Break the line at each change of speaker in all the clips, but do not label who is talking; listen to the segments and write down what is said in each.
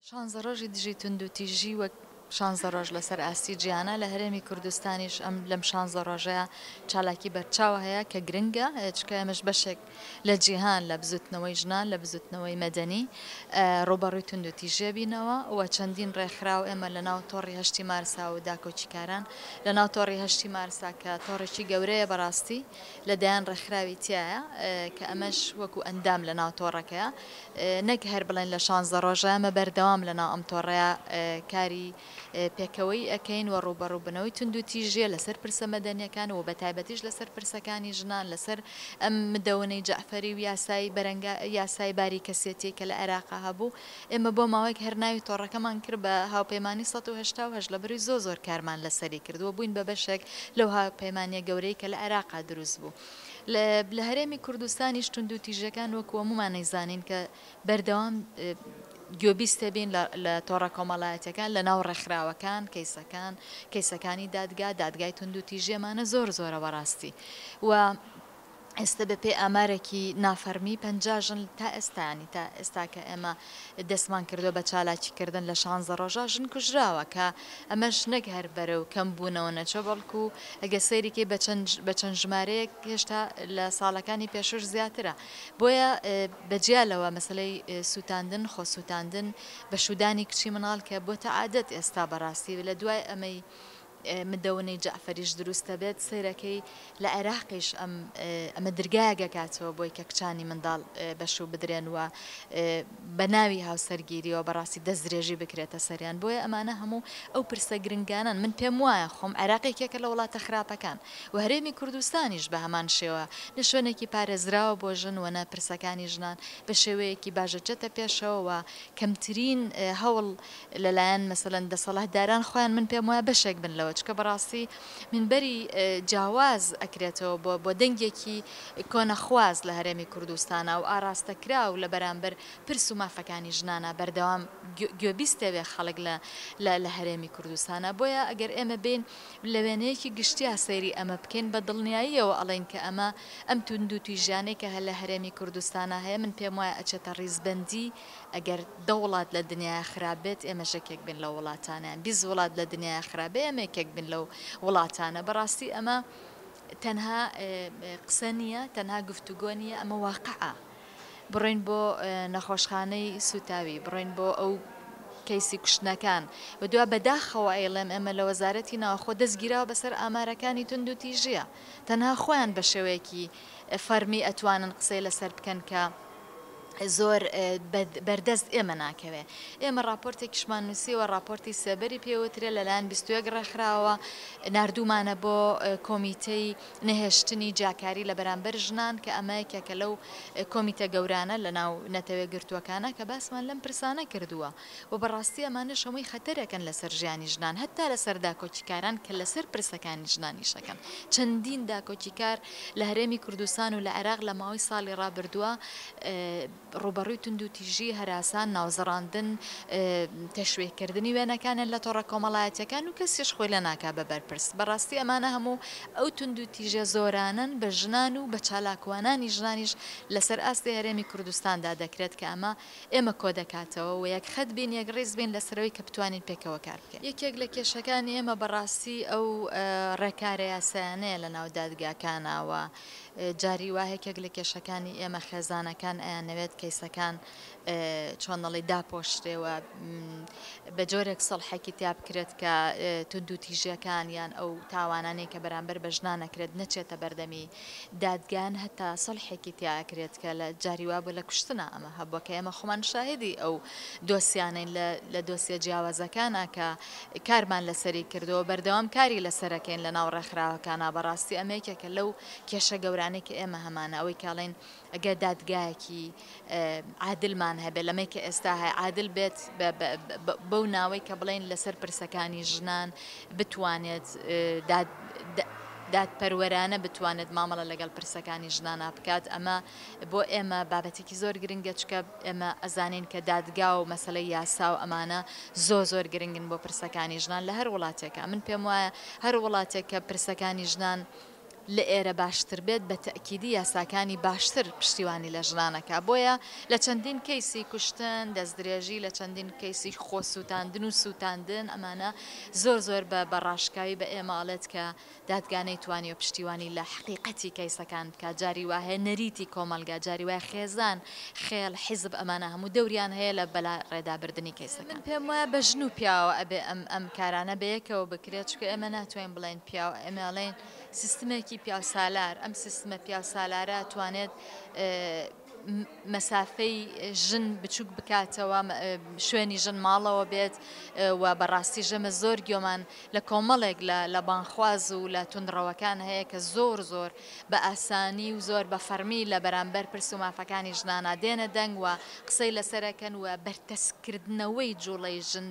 شانزە ڕۆژی دژی تونند و تیژی وەک شانزە ڕۆژ لەسەر ئاستی گیانە لە هەرێمی کوردستانیش ئەم لەم شانزە ڕۆژەیە چالاکی بەرچاو هەیە کە گرنگە چکە ئەمەش بەشێک لە جیهان لە بزوتنەوەی ژنان لە بزوتنەوەی مەدەنی ڕۆبەڕووی تونند و تیژێ بینەوە و چەندین ڕێکخراو ئێمە لە ناو تۆڕی هەشتی مارسا و داکۆچیکاران لە ناو تۆڕی هەشتی مارسا کە تۆڕێکی گەورەیە بەڕاستی لە دایان ڕێکخراوی تایە کە ئەمەش وەکو ئەندام لە ناو تۆڕەکەیە نەک هەر بڵێن لە شانزە ڕۆژەمە بەردەوام لە ناو ئەم تۆڕەیە کاری پێکەوەی ئەەکەین و ڕوبەڕووبنەوەی تونند و تیژێ لەسەر پرسە مەدەنیەکان و بەتایبەتیش لەسەر پرسەکانی ژنان لەسەر ئەم مدەونەی جەعفەری و یاسای بەرەنگە یاسای باری کەسێتی کە لە عێراقا هەبوو ئێمە بۆ ماوەیەک هەرناوی تۆڕەکەمان کرد بە هاوپەیمانی 1970 لە بەروی زۆر کارمان لەسەری کردووە بووین بە بەشێک لەو هاوپەیمانیە گەورەی کە لە عێراقا دروست بوو. لە هەرێمی کوردستانیش تونند و تیژەکان وەکو هەمومان نەیزانین کە بەردەوام گوێبیستە بین لە تۆڕە کۆمەڵایەتەکان لە ناو ڕێکخراوەکان کەیسەکانی دادگای تونند و تیژێمانە زۆرە بەڕاستی و ئێستا بەپێ ئامارێکی نافەرمی 50 ژن تا ئێستانی تا ئێستا کە ئێمە دەستمان کردو بە چالاکیکردن لە شانزە ڕۆژە ژن کوژراوە کە ئەمەش نەک هەر بەرە و کەم بوونەوە نەچە بەڵکو ئەگە سەیریکەی بە چەند ژمارەیەک هێشتا لە ساڵەکانی پێشوش زیاترە بۆیە بەجیالەوە مەسلەی سووتاندن خۆ سووتاندن بە شودانی کچی مناڵ کە بۆتە عادەت ئێستا بەڕاستی لە دوای ئەمەی مدەونەی جەعفەریش دروستە بێت سیرەکەی لە عێراقیش ئەمە درگایەگەکاتەوە بۆی کە کچانی منداڵ بەشوو بدرێن وە بە ناوی هاوسەرگیریەوە بەڕاستی دەستدرێژی بکرێتە سەریان بۆیە ئەمانە هەموو ئەو پرسە گرنگانن من پێم وایە خۆم عێراقێکێکە لە وڵاتە خراپەکان و هەرێمی کوردستانیش بە هەمان شێوە نە شوێنێکی پارێزراوە بۆ ژن وەنە پرسەکانی ژنان بە شێوەیەکی باشەچێتە پێشەوە کەمترین هەوڵ لەلایەن مەسەلەن دەسەڵاتداران خۆیان من پێم وایە بەشێک بن لەوە چکە بەڕاستی منبەری جیاواز ئەکرێتەوە بۆ دەنگێکی کۆنەخواز لە هەرێمی کوردستانە و ئاراستەکرا و لە بەرامبەر پرس و مافەکانی ژنانە بەردەوام گوێبیستەوێ خەڵک لە هەرێمی کوردستانە بۆیە ئەگەر ئێمە بین لە وێنەیەکی گشتیا سەیری ئەمە بکەین بە دڵنیاییەوە ئەڵێن کە ئەم تونند و تویژانەی کە هە لە هەرێمی کوردستانە هەیە من پێم وایە ئەچێتە ڕیزبەندی ئەگەر دە وڵات لە دنیای خراپێت ئێمە شەکێک بین لە وڵاتانیان 20 وڵات لە دنیای خراپێ ئەمێکێک بن لەو وڵاتانە بەڕاستی ئەمە تەنها قسە نییە تەنها گفتوگۆ نیە ئەمە واقعە بڕۆین بۆ نەخۆشخانەی سوتاوی بڕۆین بۆ ئەو کەیسی کوشتنەکان و دوا بەداخەوە ئەیڵێم ئەمە لە وەزارەتی ناوخۆ دەستگیراوە بەسەر ئامارەکانی تونند و تیژیە تەنها خۆیان بە شێوەیەکی فەرمی ئەتوانن قسەی لەسەر بکەن کە زۆر بەردەست ئێمە ناکەوێ ئێمە راپۆرتێکیشمان نووسیوە راپۆرتی سێبەری پێوترێ لەلایەن 21 ڕێکخراوە نردومانە بۆ کۆمیتەی نەهێشتنی جاکاری لە بەرامبەر ژنان کە ئەمەیەکێکە لەو کۆمیتە گەورانە لە ناو نەتەوێ گرتووەکانە کە باسمان لەم پرسانە کردووە و بەڕاستی ئەمانە شەمەی خەتەرەکەن لەسەر ژیانی ژنان هەتا لەسەر داکۆچیکاران کە لەسەر پرسەکانی ژنانیشەکەن چەندین داکۆچیکار لە هەرێمی کوردستان و لە عێراق لە ماوەی ساڵی ڕابردووە ڕوبەڕووی تونند و تیژی هەراسان ناوزەڕاندن تەشوێکردنی وێنەکانیان لە تۆڕە کۆمەڵایەتەکان و کەسیش خۆی لە ناکا بە بەرپرس بەڕاستی ئەمانە هەموو ئەو تونند و تیژە زۆرانن بە ژنان و بە چالاکوانانی ژنانیش لەسەر ئاستی هەرێمی کوردستاندا دەکرێت کە ئێمە کۆ دەکاتەوە و یەک خەت بین یەک ڕێز بین لەسەرەوەی کە بتوانین پێکەوە کار بکەین یەکێک لە کێشەکانی ئێمە بەڕاستی ئەو ڕێکارە یاسایانەیە لە ناو دادگاکانەوە جاری وایەکێک لە کێشەکانی ئێمە خێزانەکان ئەیانەوێت کەیسەکان چۆنەڵی داپۆشتێەوە بە جۆرێک سەڵحێکی تیا بکرێت کە تونند و تیژەکان یان ئەو تاوانانەی کە بەرامبەر بە ژنان نەکرێت نەچێتە بەردەمی دادگان هەتا سەڵحێکی تیاکرێت کە لە جاریوا بوو لە کوشتنە ئەمە هەبووە کە ئێمە خۆمان شاهدی ئەو دۆسیانەی لە دۆسیە جیاوازەکانە کە کارمان لەسەری کردەوە بەردەوام کاری لەسەرەکەین لە ناو ڕێکخراوەکانە بەڕاستی ئەمەیەکێکە لەو کێشە گەورانەی کە ئێمە هەمانە ئەوەی کاڵێن ئەگە دادگایەکی عادلمان هەبێ لەمەی کە ئێستا هەیە عادل بێت بەو ناوەی کە بڵێن لەسەر پرسەکانی ژنان بتوانێت دادپەروەرانە بتوانێت مامەڵە لەگەڵ پرسەکانی ژنانە بکات ئەمە بۆ ئێمە بابەتێکی زۆر گرنگە چکە ئێمە ئەزانین کە دادگا و مەسەلەی یاسا و ئەمانە زۆر گرنگن بۆ پرسەکانی ژنان لە هەر وڵاتێکە من پێم وایە هەر وڵاتێک کە پرسەکانی ژنان لە ئێرە باشتر بێت بە تەکیدی یاساکانی باشتر پشتیوانی لە ژنانەکە بۆیە لە چەندین کەیسی کوشتن دەستدرێژی لە چەندین کەیسی خۆسووتاندن و سووتاندن ئەمانە زۆر بە ڕاشکاوی بە ئێماڵێت کە دادگانەی توانی و پشتیوانی لە حقیقەتی کەیسەکان بکە جاری وایە نەریتی کۆمەلگا جاری وایە خێزان خێڵ حیزب ئەمانە هەموو دەوریان هەیە لە بەلا ڕێدابردننی کەیسەکان پێم وایە بە ژن و پیاوە ئەبێ ئەم کارانە بەیەکەوە بکرێت چکە ئێمە ناتوانین بڵێن پیاوە ئێمەڵێن سیستمێکی پیاوسالار ئەم سیستمە پیاوسالارە توانێت مەسافەی ژن بچووک بکاتەوە شوێنی ژن ماڵەوە بێت و بەڕاستی ژەمە زۆر گوێمان لە کۆمەڵێک لە بانخواز و لە تونندڕەوەکان هەیە کە زۆر بە ئاسانی و زۆر بە فەرمی لە بەرامبەر پرس و مافەکانی ژنانە دێنە دەنگ و قسەی لەسەرەکەن وە بەرتەسکردنەوەی جوڵەی ژن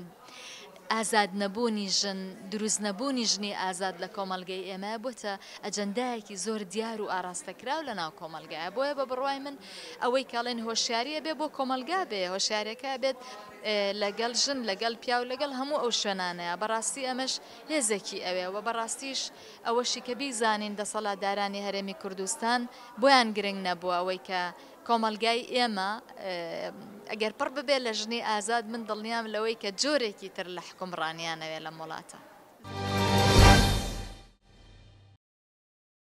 ئازاد نەبوونی ژن دروست نەبوونی ژنی ئازاد لە کۆمەلگەی ئێمە بۆتە ئەجەندایەکی زۆر دیار و ئاراستەکراو لە ناو کۆمەلگایە بۆیە بە بڕوای من ئەوەی کاڵێن هۆشیاریە بێ بۆ کۆمەلگا بێ هۆشیارەکە بێت لەگەڵ ژن لەگەڵ پیا و لەگەڵ هەموو ئەو شوێنانەیە بەڕاستی ئەمەش هێزێکی ئەوێ و بەڕاستیش ئەوەشی کە بیزانین دەسەڵاتدارانی هەرێمی کوردستان بۆیان گرنگ نەبووە ئەوەی کە کۆمەلگای ئێمە ئەگەر پڕ ببێ لە ژنی ئازاد من دڵنیام لەوەی کە جۆرێکی تر لە حکومڕانیانەوێ لە وڵاتە.